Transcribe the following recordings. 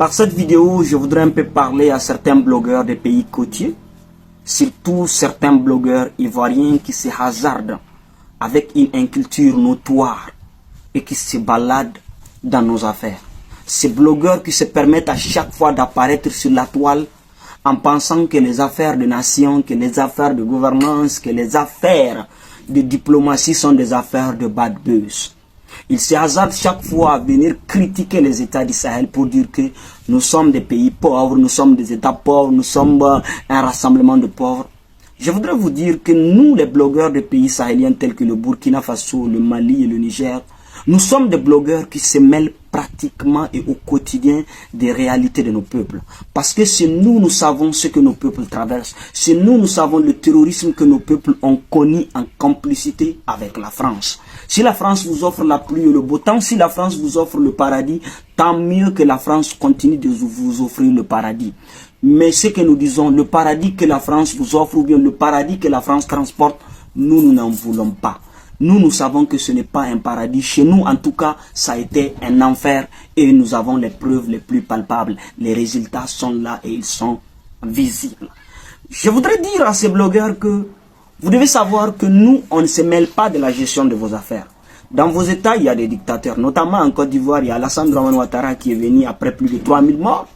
Par cette vidéo, je voudrais un peu parler à certains blogueurs des pays côtiers, surtout certains blogueurs ivoiriens qui se hasardent avec une inculture notoire et qui se baladent dans nos affaires. Ces blogueurs qui se permettent à chaque fois d'apparaître sur la toile en pensant que les affaires de nation, que les affaires de gouvernance, que les affaires de diplomatie sont des affaires de bad buzz. Ils se hasardent chaque fois à venir critiquer les États du Sahel pour dire que nous sommes des pays pauvres, nous sommes des États pauvres, nous sommes un rassemblement de pauvres. Je voudrais vous dire que nous, les blogueurs des pays sahéliens tels que le Burkina Faso, le Mali et le Niger, nous sommes des blogueurs qui se mêlent pratiquement et au quotidien des réalités de nos peuples. Parce que c'est nous, nous savons ce que nos peuples traversent. C'est nous, nous savons le terrorisme que nos peuples ont connu en complicité avec la France. Si la France vous offre la pluie et le beau temps, si la France vous offre le paradis, tant mieux que la France continue de vous offrir le paradis. Mais ce que nous disons, le paradis que la France vous offre ou bien le paradis que la France transporte, nous n'en voulons pas. Nous savons que ce n'est pas un paradis. Chez nous, en tout cas, ça a été un enfer et nous avons les preuves les plus palpables. Les résultats sont là et ils sont visibles. Je voudrais dire à ces blogueurs que vous devez savoir que nous, on ne se mêle pas de la gestion de vos affaires. Dans vos États, il y a des dictateurs. Notamment en Côte d'Ivoire, il y a Alassane Dramane Ouattara qui est venu après plus de 3000 morts.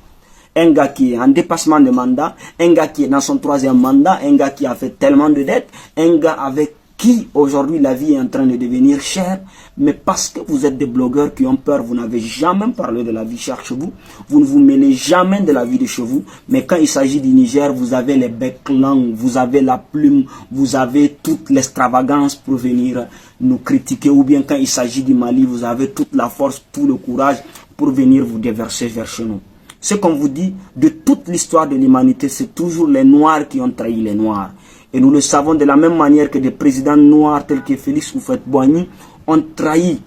Un gars qui est en dépassement de mandat, un gars qui est dans son 3e mandat, un gars qui a fait tellement de dettes, un gars avec qui aujourd'hui la vie est en train de devenir chère, mais parce que vous êtes des blogueurs qui ont peur, vous n'avez jamais parlé de la vie chère chez vous, vous ne vous mêlez jamais de la vie de chez vous, mais quand il s'agit du Niger, vous avez les becs longs, vous avez la plume, vous avez toute l'extravagance pour venir nous critiquer, ou bien quand il s'agit du Mali, vous avez toute la force, tout le courage pour venir vous déverser vers chez nous. Ce qu'on vous dit, de toute l'histoire de l'humanité, c'est toujours les Noirs qui ont trahi les Noirs. Et nous le savons de la même manière que des présidents noirs tels que Félix Houphouët-Boigny ont trahi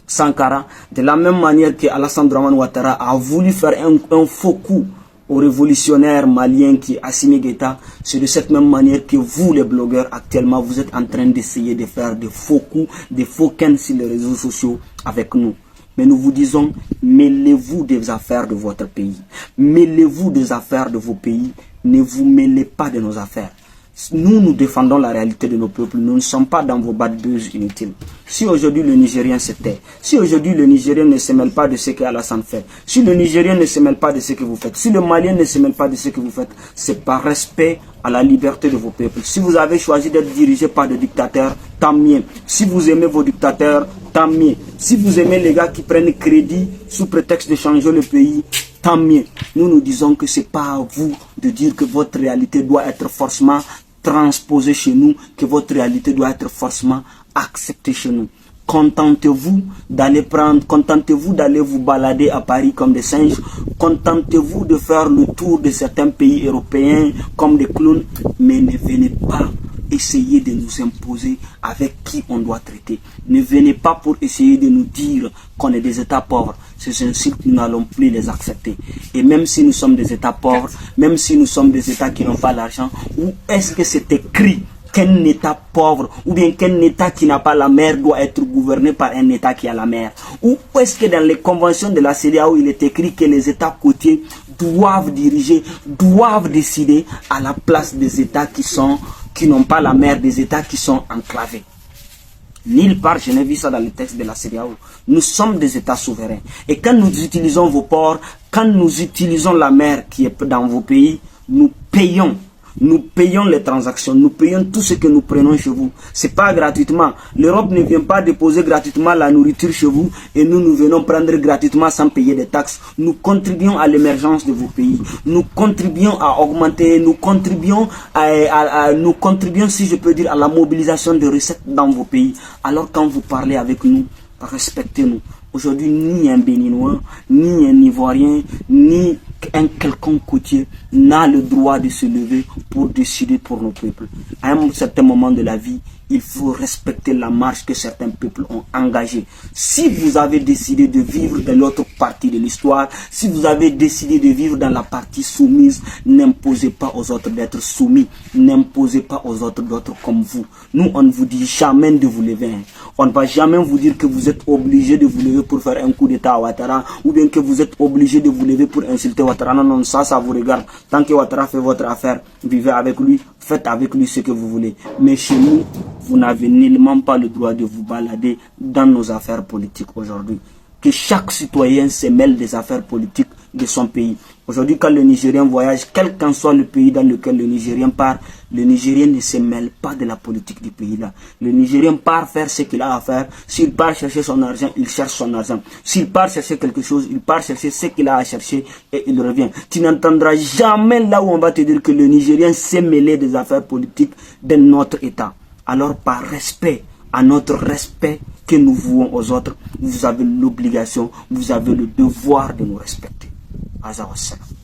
Sankara, de la même manière que Alassane Dramane Ouattara a voulu faire un faux coup au révolutionnaire malien qui est Assimi Goïta. C'est de cette même manière que vous, les blogueurs, actuellement, vous êtes en train d'essayer de faire des faux coups, des faux ken sur les réseaux sociaux avec nous. Mais nous vous disons, mêlez-vous des affaires de votre pays. Mêlez-vous des affaires de vos pays. Ne vous mêlez pas de nos affaires. Nous, nous défendons la réalité de nos peuples. Nous ne sommes pas dans vos bad buzz inutiles. Si aujourd'hui le Nigérien se tait, si aujourd'hui le Nigérien ne se mêle pas de ce qu'Alassane fait, si le Nigérien ne se mêle pas de ce que vous faites, si le Malien ne se mêle pas de ce que vous faites, c'est par respect à la liberté de vos peuples. Si vous avez choisi d'être dirigé par des dictateurs, tant mieux. Si vous aimez vos dictateurs, tant mieux. Si vous aimez les gars qui prennent crédit sous prétexte de changer le pays, tant mieux. Nous disons que ce n'est pas à vous de dire que votre réalité doit être forcément transposée chez nous, que votre réalité doit être forcément acceptée chez nous. Contentez-vous d'aller contentez-vous d'aller vous balader à Paris comme des singes, contentez-vous de faire le tour de certains pays européens comme des clowns, mais ne venez pas essayer de nous imposer avec qui on doit traiter. Ne venez pas pour essayer de nous dire qu'on est des États pauvres. Ces insultes, nous n'allons plus les accepter. Et même si nous sommes des États pauvres, même si nous sommes des États qui n'ont pas l'argent, où est-ce que c'est écrit qu'un État pauvre ou bien qu'un État qui n'a pas la mer doit être gouverné par un État qui a la mer? Ou est-ce que dans les conventions de la CEDEAO, il est écrit que les États côtiers doivent diriger, doivent décider à la place des États qui n'ont pas la mer, des États qui sont enclavés? Nulle part, je n'ai vu ça dans le texte de la CEDEAO. Nous sommes des États souverains. Et quand nous utilisons vos ports, quand nous utilisons la mer qui est dans vos pays, nous payons. Nous payons les transactions, nous payons tout ce que nous prenons chez vous. Ce n'est pas gratuitement. L'Europe ne vient pas déposer gratuitement la nourriture chez vous et nous venons prendre gratuitement sans payer des taxes. Nous contribuons à l'émergence de vos pays. Nous contribuons à augmenter, nous contribuons, si je peux dire, à la mobilisation de recettes dans vos pays. Alors quand vous parlez avec nous, respectez-nous. Aujourd'hui, ni un Béninois, ni un Ivoirien, ni un quelconque côtier n'a le droit de se lever pour décider pour nos peuples. À un certain moment de la vie, il faut respecter la marche que certains peuples ont engagée. Si vous avez décidé de vivre dans l'autre partie de l'histoire, si vous avez décidé de vivre dans la partie soumise, n'imposez pas aux autres d'être soumis, n'imposez pas aux autres d'être comme vous. Nous, on ne vous dit jamais de vous lever. On ne va jamais vous dire que vous êtes obligé de vous lever pour faire un coup d'état à Ouattara, ou bien que vous êtes obligé de vous lever pour insulter Ouattara. Non, non, ça vous regarde. Tant que Ouattara fait votre affaire, vivez avec lui, faites avec lui ce que vous voulez. Mais chez nous, vous n'avez nullement pas le droit de vous balader dans nos affaires politiques aujourd'hui. Que chaque citoyen se mêle des affaires politiques de son pays. Aujourd'hui, quand le Nigérien voyage, quel qu'en soit le pays dans lequel le Nigérien part, le Nigérien ne se mêle pas de la politique du pays-là. Le Nigérien part faire ce qu'il a à faire. S'il part chercher son argent, il cherche son argent. S'il part chercher quelque chose, il part chercher ce qu'il a à chercher et il revient. Tu n'entendras jamais là où on va te dire que le Nigérien s'est mêlé des affaires politiques de notre État. Alors, par respect, à notre respect que nous vouons aux autres, vous avez l'obligation, vous avez le devoir de nous respecter. Azza wa salam.